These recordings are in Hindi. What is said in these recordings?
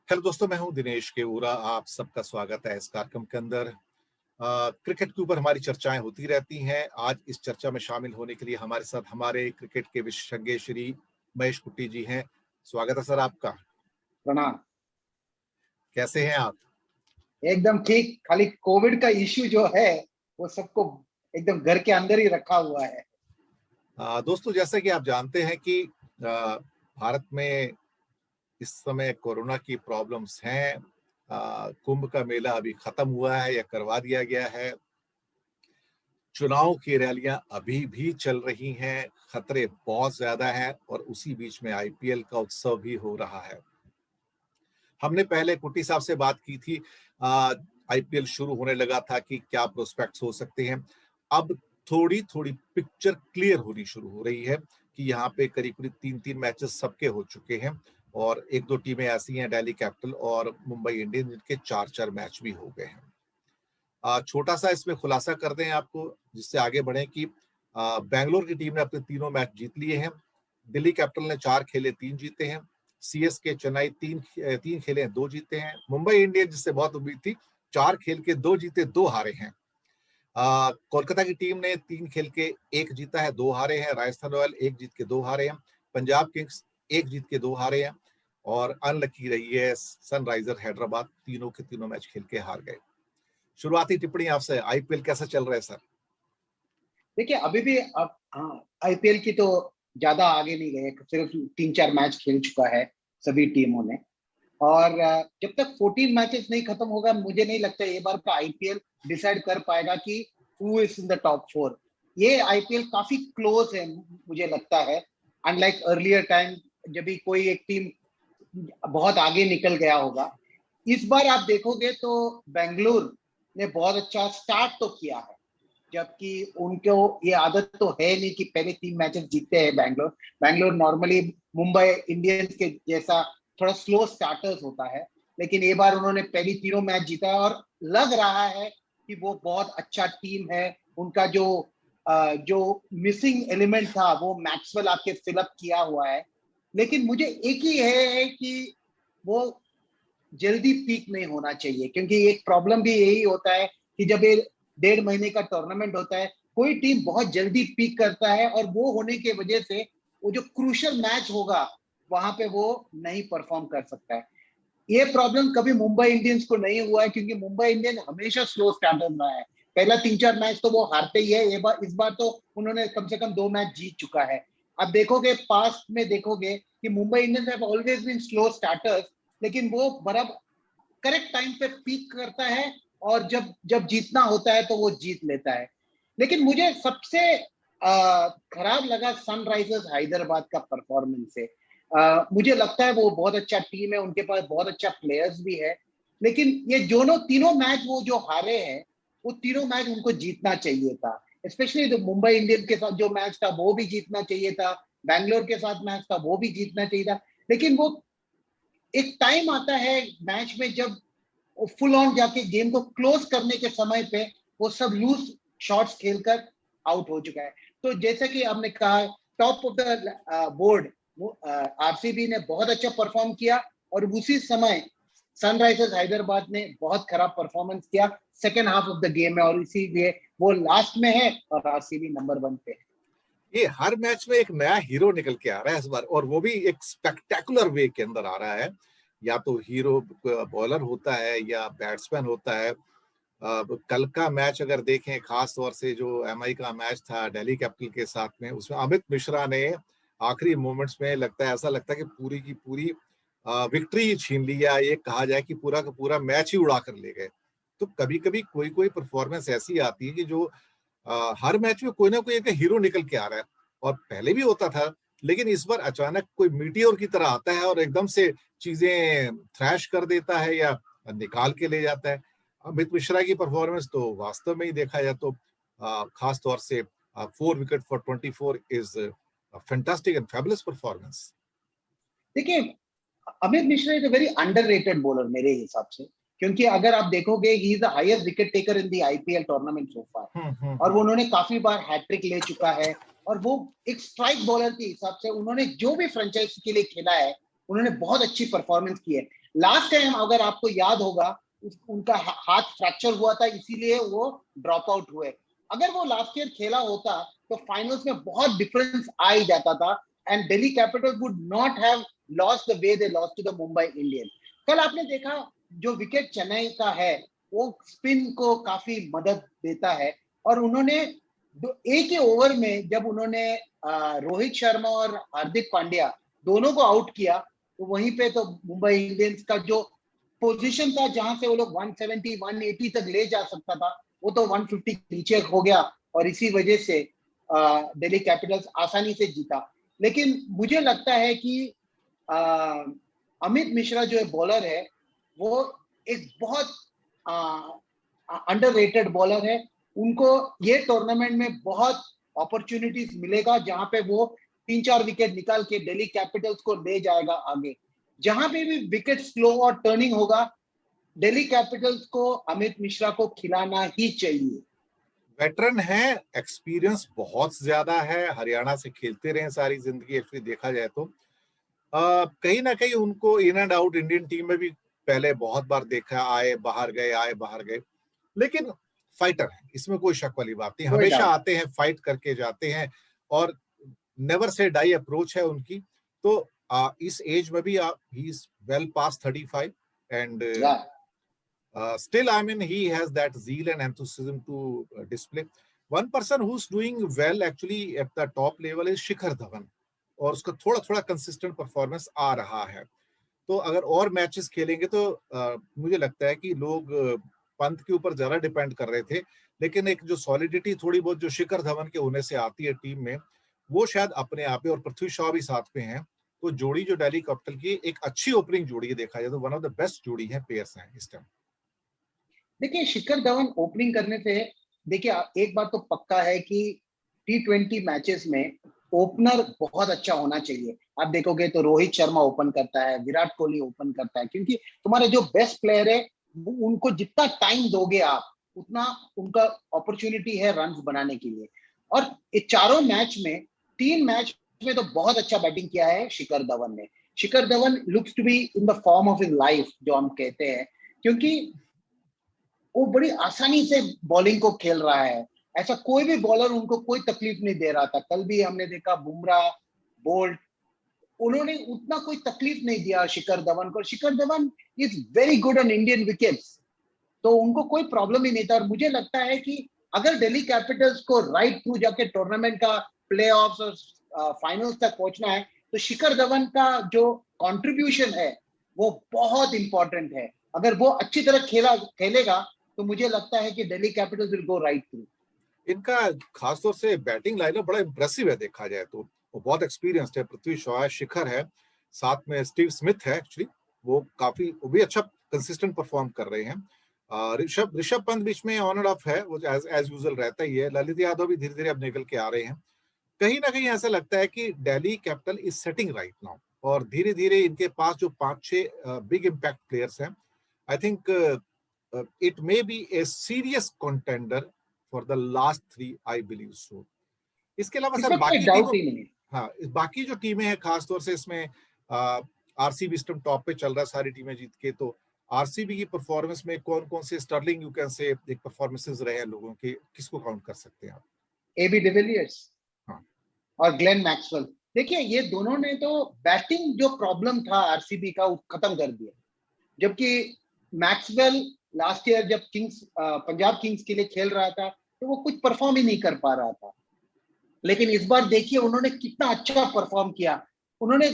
हेलो दोस्तों, मैं हूं दिनेश केवूरा। आप सबका स्वागत है इस कार्यक्रम के अंदर। क्रिकेट के ऊपर हमारी चर्चाएं होती रहती हैं। आज इस चर्चा में शामिल होने के लिए हमारे साथ हमारे क्रिकेट के विशेषज्ञ श्री महेश कुट्टी जी हैं। स्वागत है सर आपका। प्रणाम। कैसे हैं आप? एकदम ठीक। खाली कोविड का इश्यू जो है वो सबको एकदम घर के अंदर ही रखा हुआ है। दोस्तों, जैसे कि आप जानते हैं कि भारत में इस समय कोरोना की प्रॉब्लम्स हैं। कुंभ का मेला अभी खत्म हुआ है या करवा दिया गया है। चुनाव की रैलियां अभी भी चल रही हैं। खतरे बहुत ज्यादा हैं और उसी बीच में आईपीएल का उत्सव भी हो रहा है। हमने पहले कुट्टी साहब से बात की थी। आईपीएल शुरू होने लगा था कि क्या प्रोस्पेक्ट्स हो सकते हैं। अब थोड़ी थोड़ी पिक्चर क्लियर होनी शुरू हो रही है कि यहाँ पे करीब करीब 3-3 मैचेस सबके हो चुके हैं और एक दो टीमें ऐसी हैं, दिल्ली कैपिटल और मुंबई इंडियंस, जिनके 4-4 मैच भी हो गए हैं। छोटा सा इसमें खुलासा कर दें आपको, जिससे आगे बढ़े कि बैंगलोर की टीम ने अपने तीनों मैच जीत लिए हैं। दिल्ली कैपिटल ने 4 खेले 3 जीते हैं। सीएसके चेन्नई 3 खेले 2 जीते हैं। मुंबई इंडियंस, जिससे बहुत उम्मीद थी, 4 खेल के 2 जीते 2 हारे हैं। कोलकाता की टीम ने 3 खेल के 1 जीता है 2 हारे हैं। राजस्थान रॉयल 1 जीत के 2 हारे हैं। पंजाब किंग्स 1 जीत के 2 हारे हैं और अनलकी रही है सनराइजर हैदराबाद, तीनों के तीनों मैच खेल के हार गए। शुरुआती टिप्पणी आपसे, आईपीएल कैसा चल रहा है सर? देखिए, अभी भी अब आईपीएल की तो ज्यादा आगे नहीं गए। सिर्फ 3-4 मैच खेल चुका है सभी टीमों ने। और जब तक 14 मैचेस नहीं खत्म होगा, मुझे नहीं लगता ये बार का आईपीएल डिसाइड कर पाएगा कि who is in the top 4। ये आईपीएल काफी क्लोज है मुझे लगता है। अनलाइक अर्लियर टाइम जब भी कोई एक टीम बहुत आगे निकल गया होगा। इस बार आप देखोगे तो बेंगलुरु ने बहुत अच्छा स्टार्ट तो किया है, जबकि उनको ये आदत तो है नहीं कि पहले 3 मैचेस जीतते हैं। बैंगलोर नॉर्मली मुंबई इंडियंस के जैसा थोड़ा स्लो स्टार्टर्स होता है, लेकिन ये बार उन्होंने पहली तीनों मैच जीता है और लग रहा है कि वो बहुत अच्छा टीम है। उनका जो मिसिंग एलिमेंट था वो मैक्सवेल आके फिलअप किया हुआ है। लेकिन मुझे एक ही है कि वो जल्दी पीक नहीं होना चाहिए, क्योंकि एक प्रॉब्लम भी यही होता है कि जब ये 1.5 महीने का टूर्नामेंट होता है, कोई टीम बहुत जल्दी पीक करता है और वो होने की वजह से वो जो क्रूशियल मैच होगा वहां पे वो नहीं परफॉर्म कर सकता है। ये प्रॉब्लम कभी मुंबई इंडियंस को नहीं हुआ है, क्योंकि मुंबई इंडियंस हमेशा स्लो स्टार्टर रहा है। पहला 3-4 मैच तो वो हारते ही है। इस बार तो उन्होंने कम से कम 2 मैच जीत चुका है। अब देखोगे, पास्ट में देखोगे कि Mumbai Indians have always been slow starters, लेकिन वो बराबर करेक्ट टाइम पे पीक करता है और जब जब जीतना होता है तो वो जीत लेता है। लेकिन मुझे सबसे खराब लगा सनराइजर्स हैदराबाद का परफॉर्मेंस है। मुझे लगता है वो बहुत अच्छा टीम है, उनके पास बहुत अच्छा प्लेयर्स भी है। लेकिन ये दोनों तीनों मैच वो जो हारे हैं, वो तीनों मैच उनको जीतना चाहिए था। स्पेशली जो मुंबई इंडियंस के साथ जो मैच था वो भी जीतना चाहिए था। बैंगलोर के साथ मैच था वो भी जीतना चाहिए था। लेकिन वो एक टाइम आता है मैच में जब फुल ऑन जाके गेम को क्लोज करने के समय पे वो सब लूज शॉट्स खेलकर आउट हो चुका है। तो जैसा कि आपने कहा, top of the board RCB ने बहुत अच्छा परफॉर्म किया और उसी समय सनराइजर्स हैदराबाद ने बहुत खराब परफॉर्मेंस किया second half of the game में, और इसीलिए वो लास्ट में है और आरसीबी नंबर 1 पे है। ये हर मैच में एक नया हीरो निकल के आ रहा है इस बार, और वो भी एक स्पेक्टेकुलर वे के अंदर आ रहा है। या तो हीरो बॉलर होता है या बैट्समैन होता है। कल का मैच अगर देखें, खास तौर से जो एमआई का मैच था दिल्ली कैपिटल के साथ में, उसमें अमित मिश्रा ने आखिरी मोमेंट्स में ऐसा लगता है कि पूरी की पूरी विक्ट्री छीन ली, या ये कहा जाए कि पूरा का पूरा मैच ही उड़ा कर ले गए। तो कभी कभी कोई कोई परफॉर्मेंस ऐसी आती है कि जो हर मैच में कोई ना कोई एक हीरो निकल के आ रहा है। और पहले भी होता था, लेकिन इस बार अचानक कोई मीटियोर की तरह आता है और एकदम से चीजें थ्रैश कर देता है या निकाल के ले जाता है। अमित मिश्रा की परफॉर्मेंस तो वास्तव में ही देखा जाए तो खास तौर से 4 wicket for 24 is fantastic and fabulous performance. देखिए, Amit Mishra is a very underrated bowler मेरे हिसाब से, क्योंकि अगर आप देखोगे he is the highest wicket taker in the IPL tournament so far, और वो उन्होंने काफी बार हैट्रिक ले चुका है। और वो एक स्ट्राइक बॉलर के हिसाब से उन्होंने जो भी फ्रेंचाइजी के लिए खेला है उन्होंने बहुत अच्छी परफॉर्मेंस की है। लास्ट टाइम अगर आपको याद होगा उनका हाथ फ्रैक्चर हुआ था, इसीलिए वो ड्रॉप आउट हुए। अगर वो लास्ट ईयर खेला होता तो फाइनल्स में बहुत डिफरेंस आ ही जाता था, and Delhi Capitals would not have lost the way they lost to the Mumbai Indians. कल आपने देखा जो विकेट चेन्नई का है वो स्पिन को काफी मदद देता है, और उन्होंने एक ही ओवर में जब उन्होंने रोहित शर्मा और हार्दिक पांड्या दोनों को आउट किया, तो वहीं पे तो मुंबई इंडियंस का जो पोजीशन था जहां से वो लोग 170 180 तक ले जा सकता था, वो तो 150 नीचे हो गया, और इसी वजह से दिल्ली कैपिटल्स आसानी से जीता। लेकिन मुझे लगता है कि अमित मिश्रा जो बॉलर है वो एक बहुत अंडररेटेड बॉलर है। उनको ये टूर्नामेंट में बहुत अपॉर्चुनिटीज मिलेगा जहां पे वो 3-4 विकेट निकाल के दिल्ली कैपिटल्स को ले जाएगा आगे। जहां पे भी विकेट स्लो और टर्निंग होगा, दिल्ली कैपिटल्स को अमित मिश्रा को खिलाना ही चाहिए। वेटरन है, एक्सपीरियंस बहुत ज्यादा है, हरियाणा से खेलते रहे सारी जिंदगी। एक्चुअली देखा जाए तो कहीं ना कहीं उनको in and out Indian team में भी पहले बहुत बार देखा, आए बाहर गए, लेकिन फाइटर है, इसमें कोई शक वाली बात नहीं। हमेशा आते हैं, फाइट करके जाते हैं, और नेवर से डाई अप्रोच है उनकी। तो इस एज में भी he is well past 35 and still I mean he has that zeal and enthusiasm to display. One person who's doing well actually at the top level is Shikhar Dhawan, और उसका थोड़ा थोड़ा कंसिस्टेंट परफॉर्मेंस आ रहा है। तो अगर और मैचेस खेलेंगे तो मुझे लगता है कि लोग पंत के ऊपर ज्यादा डिपेंड कर रहे थे, लेकिन एक जो सॉलिडिटी थोड़ी बहुत जो शिखर धवन के होने से आती है टीम में, वो शायद अपने आप ही, और पृथ्वी शॉ भी साथ में है, तो जोड़ी जो दिल्ली कैपिटल की एक अच्छी ओपनिंग जोड़ी है, देखा जाए तो वन ऑफ द बेस्ट जोड़ी है, पेयर्स हैं इस टाइम। देखिए शिखर धवन ओपनिंग करने से, देखिए एक बात तो पक्का है कि T20 मैचेस में ओपनर बहुत अच्छा होना चाहिए। आप देखोगे तो रोहित शर्मा ओपन करता है, विराट कोहली ओपन करता है, क्योंकि तुम्हारे जो बेस्ट प्लेयर है उनको जितना टाइम दोगे आप, उतना उनका अपॉर्चुनिटी है रन बनाने के लिए। और ये चारों मैच में, 3 मैच में तो बहुत अच्छा बैटिंग किया है शिखर धवन ने। Shikhar Dhawan looks to be in the form of his life, जो हम कहते हैं, क्योंकि वो बड़ी आसानी से बॉलिंग को खेल रहा है। ऐसा कोई भी बॉलर उनको कोई तकलीफ नहीं दे रहा था। कल भी हमने देखा बुमराह, बोल्ट, उन्होंने उतना कोई तकलीफ नहीं दिया शिखर धवन को। Shikhar Dhawan is very good on Indian wickets, तो उनको कोई प्रॉब्लम ही नहीं था। और मुझे लगता है कि अगर दिल्ली कैपिटल्स को राइट थ्रू जाके टूर्नामेंट का प्लेऑफ्स और फाइनल्स तक पहुंचना है, तो शिखर धवन का जो कंट्रीब्यूशन है वो बहुत इंपॉर्टेंट है। अगर वो अच्छी तरह खेलेगा तो मुझे लगता है कि Delhi Capitals will go right through. इनका खासतौर से बैटिंग लाइनअप बड़ा इंप्रेसिव है, देखा जाए तो वो बहुत एक्सपीरियंस्ड है। पृथ्वी शॉ है, शिखर है, साथ में स्टीव स्मिथ है, एक्चुअली वो भी अच्छा कंसिस्टेंट परफॉर्म कर रहे हैं। ऋषभ पंत बीच में ऑन एंड ऑफ है, वो एज यूजुअल रहता ही है। ललित यादव भी धीरे धीरे अब निकल के आ रहे हैं। कहीं ना कहीं ऐसा लगता है कि Delhi capital is setting right now, और धीरे धीरे इनके पास जो 5-6 बिग इम्पैक्ट प्लेयर्स हैं, I think it may be a serious contender for the last 3, I believe so. इसके अलावा सर बाकी टीमों, हाँ बाकी जो टीमें हैं, खासतौर से इसमें आरसीबी इस टाइम टॉप पे चल रहा है, सारी टीमें जीत के। तो आरसीबी की परफॉर्मेंस में कौन कौन से स्टर्लिंग यू कैन से एक परफॉर्मेंसेस रहे हैं लोगों के, किसको काउंट कर सकते हैं आप? एबी डिविलियर्स और ग्लेन मैक्सवेल। देखिए ये दोनों ने तो बैटिंग जो प्रॉब्लम था आरसीबी का वो खत्म कर दिया। जबकि मैक्सवेल लास्ट ईयर जब पंजाब किंग्स के लिए खेल रहा था तो वो कुछ परफॉर्म ही नहीं कर पा रहा था, लेकिन इस बार देखिए उन्होंने कितना अच्छा परफॉर्म किया। उन्होंने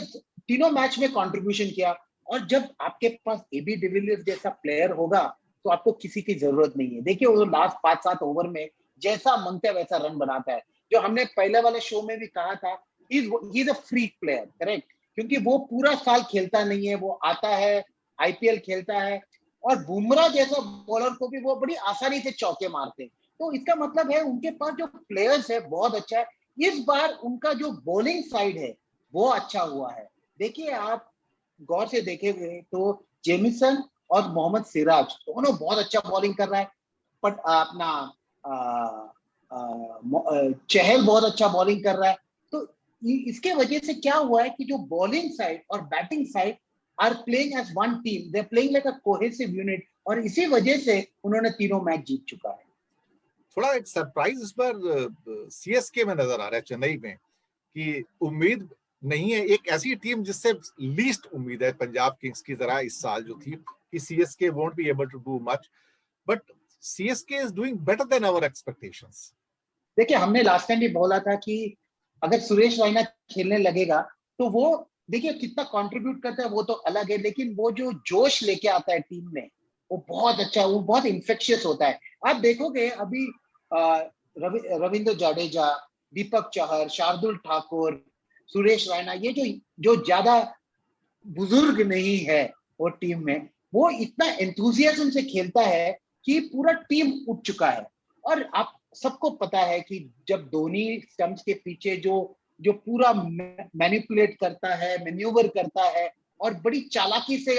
तीनों मैच में कंट्रीब्यूशन किया, और जब आपके पास एबी डिविलियर्स जैसा प्लेयर होगा तो आपको किसी की जरूरत नहीं है। देखिए वो लास्ट 5-7 ओवर में जैसा मांगता है वैसा रन बनाता है। जो हमने पहले वाले शो में भी कहा था, he is a freak player, correct, क्योंकि वो पूरा साल खेलता नहीं है, वो आता है आईपीएल खेलता है, और बुमराह जैसा बॉलर को भी वो बड़ी आसानी से चौके मारते हैं। तो इसका मतलब है उनके पास जो प्लेयर्स है बहुत अच्छा है। इस बार उनका जो बॉलिंग साइड है वो अच्छा हुआ है। देखिए आप गौर से देखेंगे तो जेमिसन और मोहम्मद सिराज दोनों बहुत अच्छा बॉलिंग कर रहा है। बट अपना चहल बहुत अच्छा बॉलिंग कर रहा है। तो इसके वजह से क्या हुआ है कि जो बॉलिंग साइड और batting side are playing as one team, they playing like a cohesive unit, और इसी वजह से उन्होंने तीनों मैच जीत चुका है। थोड़ा एक सरप्राइज इस पर सीएसके में नजर आ रहा है, चेन्नई में, कि उम्मीद नहीं है, एक ऐसी टीम जिससे लीस्ट उम्मीद है पंजाब किंग्स की तरह इस साल जो थी, कि CSK won't be able to do much, but CSK is doing better than our expectations. देखिए, हमने लास्ट टाइम भी बोला था कि अगर सुरेश रैना खेलने लगेगा तो वो, देखिए कितना कंट्रीब्यूट करता है वो तो अलग है, लेकिन वो जो जोश लेके आता है टीम में, वो बहुत अच्छा, वो बहुत इन्फेक्शियस होता है। आप देखोगे अभी रविंद्र जाडेजा, दीपक चहर, शार्दुल ठाकुर, सुरेश रैना, ये जो जो ज्यादा बुजुर्ग नहीं है वो टीम में, वो इतना एंथुजियाज्म से खेलता है कि पूरा टीम उठ चुका है। और आप सबको पता है कि जब धोनी स्टंप्स के पीछे जो जो पूरा मैनिपुलेट करता है, मैन्यूवर करता है और बड़ी चालाकी से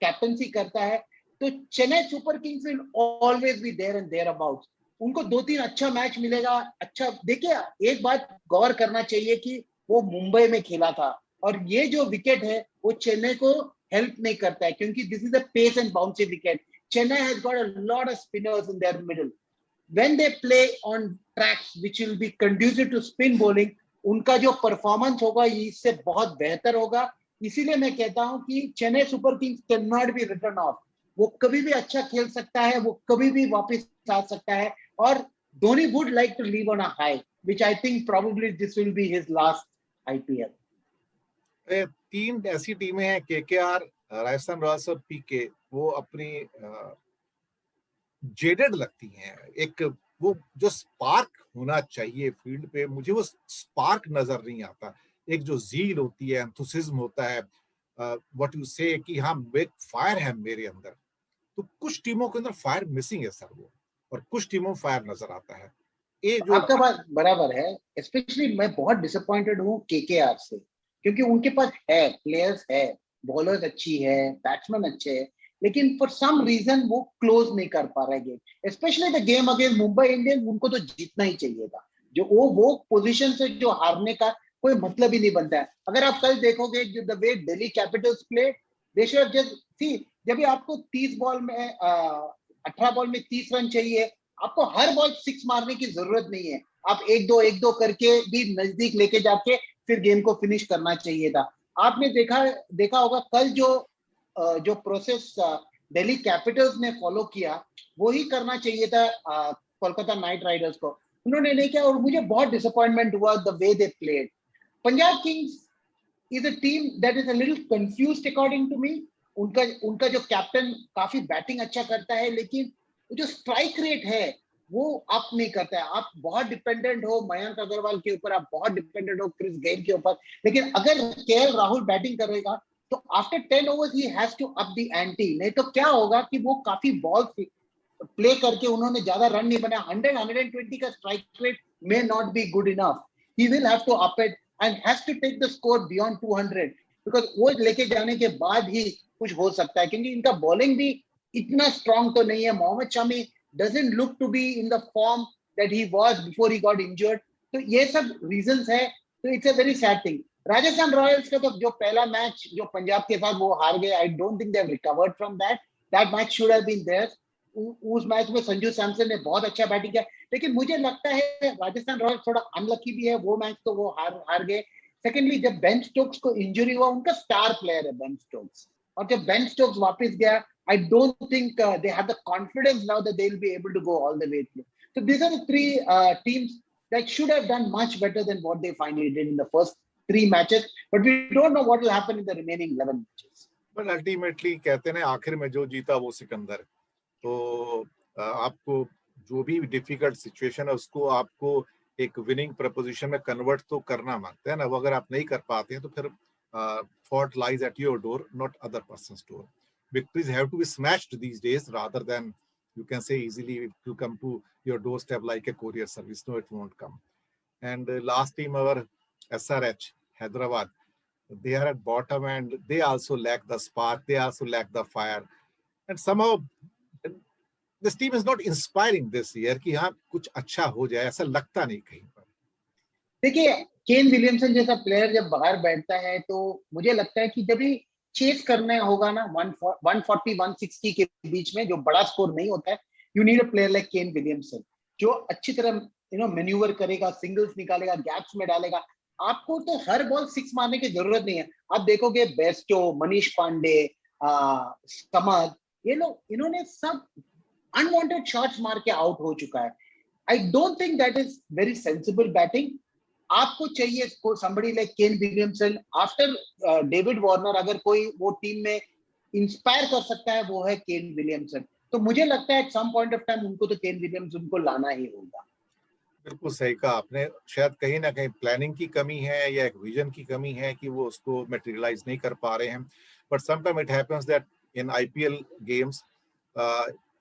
कैप्टनसी करता है, तो Chennai Super Kings will always be there and there about. उनको 2-3 अच्छा मैच मिलेगा। अच्छा, देखिए एक बात गौर करना चाहिए कि वो मुंबई में खेला था, और ये जो विकेट है वो चेन्नई को हेल्प नहीं करता है, क्योंकि this is a pace and bouncy wicket. Chennai has got a lot of spinners in their middle. When they play on tracks which will be conducive to spin bowling, उनका जो परफॉर्मेंस होगा इससे बहुत बेहतर होगा। इसीलिए मैं कहता हूं कि Chennai Super Kings can not be return of. वो कभी भी अच्छा खेल सकता है, वो कभी भी वापस आ सकता है, और Dhoni would like to leave on a high, which I think probably this will be his last IPL. तीन ऐसी टीमें हैं, केकेआर, राजस्थान रॉयल्स और पीके, वो अपनी जेडेड लगती हैं। एक वो जो स्पार्क होना चाहिए फील्ड पे, मुझे वो स्पार्क नजर नहीं आता। एक जो जील होती है, एंथुसिज्म होता है, व्हाट यू से कि हाँ एक फायर है मेरे अंदर, तो कुछ टीमों के अंदर फायर मिसिंग है सर वो, और कुछ टीमों में फायर नजर आता है। ये जो आपका बात बराबर है। स्पेशली मैं बहुत डिसअपॉइंटेड हूँ केकेआर से, क्योंकि उनके पास है, प्लेयर्स है, बॉलर्स अच्छी है, बैट्समैन अच्छे हैं, लेकिन फॉर सम रीजन वो क्लोज नहीं कर पा रहे game. Specially the game against Mumbai Indians, उनको तो जीतना ही चाहिए था। जो वो पोजीशन से जो हारने का कोई मतलब ही नहीं बनता है। अगर आप कल देखोगे the way Delhi Capitals play, they should just see, जब भी आपको 30 बॉल में 18 बॉल में 30 रन चाहिए, आपको हर बॉल 6 मारने की जरूरत नहीं है। आप एक दो करके भी नजदीक लेके जाके फिर गेम को फिनिश करना चाहिए था। आपने देखा देखा होगा कल जो प्रोसेस दिल्ली कैपिटल्स ने फॉलो किया, वो ही करना चाहिए था कोलकाता नाइट राइडर्स को। उन्होंने नहीं किया, और मुझे बहुत डिसअपॉइंटमेंट हुआ the way they played. Punjab Kings is a team that is a little confused according to me. उनका उनका जो कैप्टन काफी बैटिंग अच्छा करता है, लेकिन जो स्ट्राइक रेट है वो अप नहीं करता है। आप बहुत डिपेंडेंट हो मयंक अग्रवाल के ऊपर, आप बहुत डिपेंडेंट हो क्रिस गेल के ऊपर, लेकिन अगर केएल राहुल बैटिंग करेगा तो after 10 overs he has to up the ante. नहीं तो क्या होगा कि वो काफी बॉल प्ले करके उन्होंने ज्यादा रन नहीं बनाया। 100-120 का strike rate may not be good enough. He will have to up it and has to take the score beyond 200, because वो लेके जाने के बाद ही कुछ हो सकता है, क्योंकि इनका बॉलिंग भी इतना स्ट्रांग तो नहीं है। Mohammed Shami doesn't look to be in the form that he was before he got injured. तो ये सब reasons है, तो it's a very sad thing. Rajasthan Royals का तो जो पहला मैच जो पंजाब के साथ वो हार गए, I don't think they have recovered from that. That match should have been theirs. उस मैच में संजू सैमसन ने बहुत अच्छा बैटिंग किया, लेकिन मुझे लगता है राजस्थान रॉयल्स थोड़ा अनलकी भी है। वो मैच तो वो हार गए। सेकेंडली, जब बेन स्टोक्स को इंजरी हुआ, उनका स्टार प्लेयर है बेन स्टोक्स, और जब बेन स्टोक्स वापस गया, I don't think they have the confidence now that they will be able to go all the way through. So this are the three teams that should have done much better than what they finally did in the first 3 matches, but we don't know what will happen in the remaining 11 matches. But ultimately कहते हैं ना, आखिर में जो जीता वो सिकंदर। तो आपको जो भी डिफिकल्ट सिचुएशन है उसको आपको एक विनिंग प्रपोजिशन में कन्वर्ट तो करना मांगता है ना। वो अगर आप नहीं कर पाते हैं तो फिर fault lies at your door, not other person's door. Victories have to be smashed these days rather than you can say easily to come to your doorstep like a courier service. No, it won't come. And last team, our SRH Hyderabad, they are at bottom and they also lack the spark, they also lack the fire, and somehow this team is not inspiring this year कि हाँ कुछ अच्छा हो जाए, ऐसा लगता नहीं कहीं पर। देखिए, केन विलियमसन जैसा प्लेयर जब बाहर बैठता है तो मुझे लगता है कि जब भी चेस करना होगा ना 140 160 के बीच में, जो बड़ा स्कोर नहीं होता है, you need a player like Kane Williamson जो अच्छी तरह मैन्यूवर करेगा, सिंगल्स निकालेगा, गैप्स में डालेगा। आपको तो हर बॉल 6 मारने की जरूरत नहीं है। आप देखोगे बेस्टो, मनीष पांडे, समद, ये लोग इन्होंने सब अनवांटेड शॉट्स मार के आउट हो चुका है। आई don't think that is very sensible batting. आपको चाहिए somebody like Kane Williamson after David Warner. अगर कोई वो टीम में इंस्पायर कर सकता है वो है केन विलियमसन। तो मुझे लगता है at some point of time उनको तो केन विलियमसन को लाना ही होगा। बिल्कुल सही कहा आपने। शायद कहीं ना कहीं प्लानिंग की कमी है या एक विजन की कमी है कि वो उसको मटेरियलाइज नहीं कर पा रहे हैं। But sometime it happens that in IPL games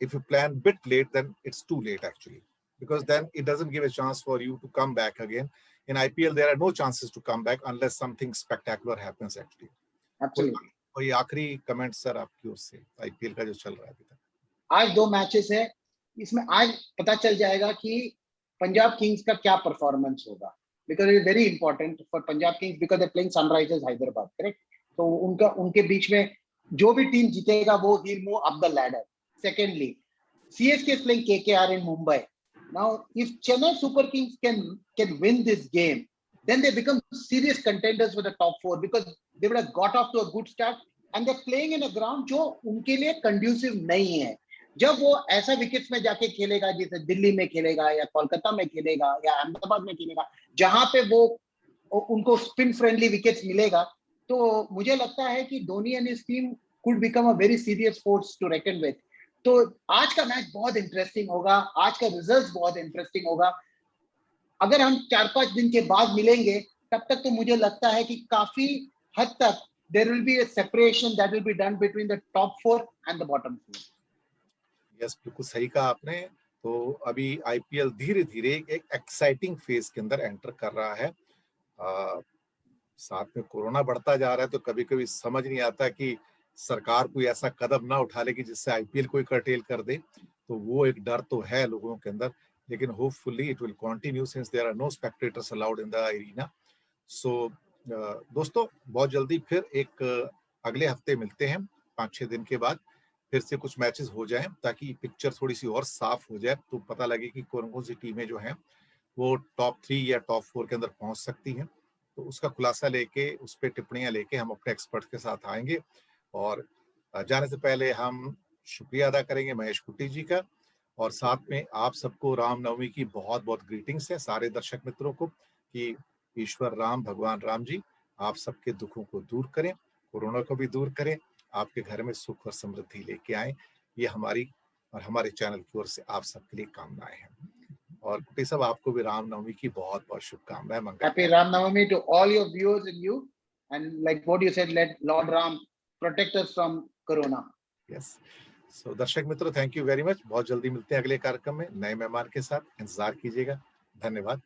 if you plan bit late, then it's too late actually, because then it doesn't give a chance for you to come back again. In IPL there are no chances to come back unless something spectacular happens actually. Absolutely. कोई आखिरी कमेंट सर आपकी ओर से आईपीएल का जो चल रहा है अभी तक? आज 2 मैचेस है, इसमें आज पता चल जाएगा कि पंजाब किंग्स का क्या परफॉर्मेंस होगा, because it is very important for Punjab Kings because they playing Sunrisers Hyderabad, correct? तो उनके बीच में जो भी टीम जीतेगा वो will move up the ladder. Secondly, CSK is playing KKR in Mumbai. Now, if Chennai Super Kings can win this game, then they become serious contenders for the top 4 because they would have got off to a good start and they're playing in a ground जो उनके लिए conducive नहीं है। जब वो ऐसा विकेट्स में जाके खेलेगा जैसे दिल्ली में खेलेगा या कोलकाता में खेलेगा या अहमदाबाद में खेलेगा, जहां पे वो उनको स्पिन फ्रेंडली विकेट्स मिलेगा, तो मुझे लगता है कि Dhoni and his team could become a very serious force to reckon with. तो आज का मैच बहुत इंटरेस्टिंग होगा, आज का रिजल्ट बहुत इंटरेस्टिंग होगा। अगर हम 4-5 दिन के बाद मिलेंगे तब तक तो मुझे लगता है कि काफी हद तक there will be a separation that will be done between the top 4 and the bottom 4. Yes, बिल्कुल सही कहा आपने। तो अभी आईपीएल धीरे धीरे एक एक्साइटिंग फेज के अंदर एंटर कर रहा है। साथ में कोरोना बढ़ता जा रहा है तो कभी कभी समझ नहीं आता कि सरकार कोई ऐसा कदम ना उठा ले कि जिससे आईपीएल कोई कर्टेल कर दे। तो वो एक डर तो है लोगों के अंदर, लेकिन hopefully it will continue since there are no spectators allowed in the arena. So दोस्तों, बहुत जल्दी फिर एक अगले हफ्ते मिलते हैं, 5-6 दिन के बाद फिर से कुछ मैचेस हो जाएं ताकि पिक्चर थोड़ी सी और साफ हो जाए, तो पता लगे कि कौन कौन सी टीमें जो हैं वो टॉप 3 या टॉप 4 के अंदर पहुंच सकती हैं। तो उसका खुलासा लेके, उस पर टिप्पणियां लेके हम अपने एक्सपर्ट के साथ आएंगे। और जाने से पहले हम शुक्रिया अदा करेंगे महेश कुट्टी जी का, और साथ में आप सबको रामनवमी की बहुत बहुत ग्रीटिंग्स है सारे दर्शक मित्रों को, कि ईश्वर राम, भगवान राम जी आप सबके दुखों को दूर करें, कोरोना को भी दूर करें, आपके घर में सुख और समृद्धि लेके आए। ये हमारी और हमारे चैनल की ओर से आप सबके लिए कामनाएं हैं। और कुट्टी साहब, आपको भी रामनवमी की बहुत बहुत शुभकामनाएं। मंगल। Happy Ram Navami to all your viewers and you, and like what you said, let Lord Ram protect us from corona. Yes. So दर्शक मित्रों, थैंक यू वेरी मच। बहुत जल्दी मिलते हैं अगले कार्यक्रम में नए मेहमान के साथ, इंतजार कीजिएगा। धन्यवाद।